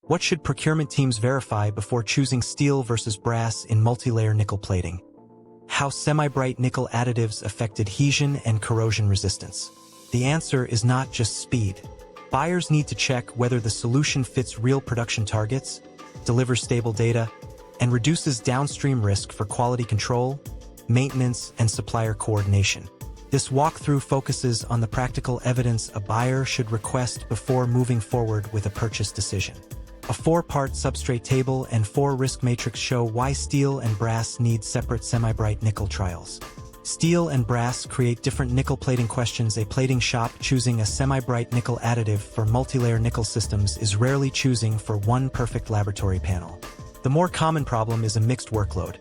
What should procurement teams verify before choosing steel versus brass in multi-layer nickel plating? How semi-bright nickel additives affect adhesion and corrosion resistance. The answer is not just speed. Buyers need to check whether the solution fits real production targets, delivers stable data, and reduces downstream risk for quality control, maintenance, and supplier coordination. This walkthrough focuses on the practical evidence a buyer should request before moving forward with a purchase decision. A 4-part substrate table and 4 risk matrix show why steel and brass need separate semi-bright nickel trials. Steel and brass create different nickel plating questions. A plating shop choosing a semi-bright nickel additive for multi-layer nickel systems is rarely choosing for one perfect laboratory panel. The more common problem is a mixed workload.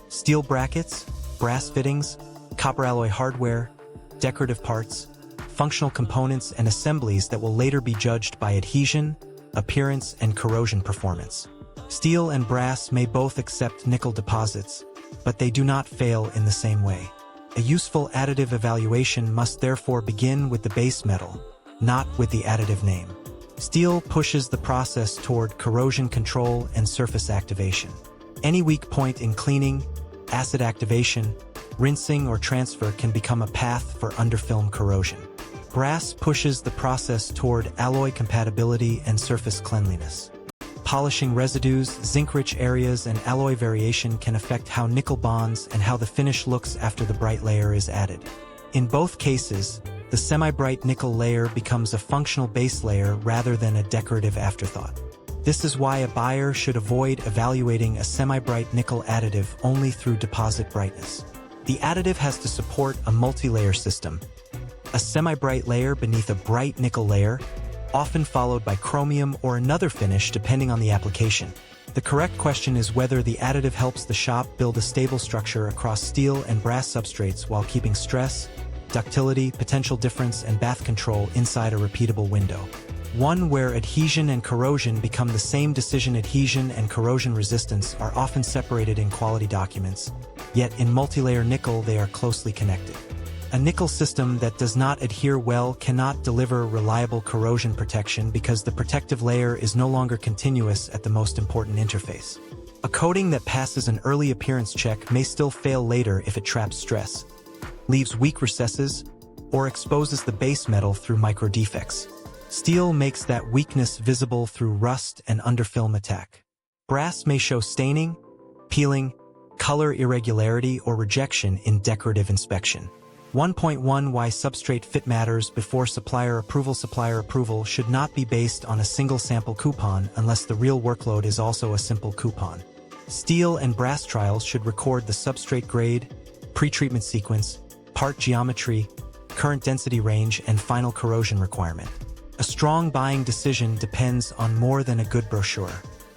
Steel brackets, brass fittings, copper alloy hardware, decorative parts, functional components, and assemblies that will later be judged by adhesion, appearance, and corrosion performance. Steel and brass may both accept nickel deposits, but they do not fail in the same way. A useful additive evaluation must therefore begin with the base metal, not with the additive name. Steel pushes the process toward corrosion control and surface activation. Any weak point in cleaning, acid activation, rinsing, or transfer can become a path for underfilm corrosion. Brass pushes the process toward alloy compatibility and surface cleanliness. Polishing residues, zinc-rich areas, and alloy variation can affect how nickel bonds and how the finish looks after the bright layer is added. In both cases, the semi-bright nickel layer becomes a functional base layer rather than a decorative afterthought. This is why a buyer should avoid evaluating a semi-bright nickel additive only through deposit brightness. The additive has to support a multi-layer system. A semi-bright layer beneath a bright nickel layer, often followed by chromium or another finish depending on the application. The correct question is whether the additive helps the shop build a stable structure across steel and brass substrates while keeping stress, ductility, potential difference, and bath control inside a repeatable window. One where adhesion and corrosion become the same decision. Adhesion and corrosion resistance are often separated in quality documents, yet in multi-layer nickel they are closely connected. A nickel system that does not adhere well cannot deliver reliable corrosion protection because the protective layer is no longer continuous at the most important interface. A coating that passes an early appearance check may still fail later if it traps stress, leaves weak recesses, or exposes the base metal through micro defects. Steel makes that weakness visible through rust and underfilm attack. Brass may show staining, peeling, color irregularity, or rejection in decorative inspection. 1.1 Why substrate fit matters before supplier approval. Supplier approval should not be based on a single sample coupon unless the real workload is also a simple coupon. Steel and brass trials should record the substrate grade, pretreatment sequence, part geometry, current density range, and final corrosion requirement. A strong buying decision depends on more than a good brochure.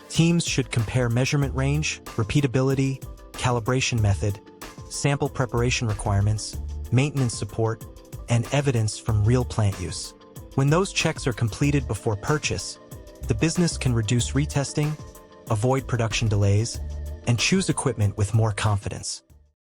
Teams should compare measurement range, repeatability, calibration method, sample preparation requirements, maintenance support, and evidence from real plant use. When those checks are completed before purchase, the business can reduce retesting, avoid production delays, and choose equipment with more confidence.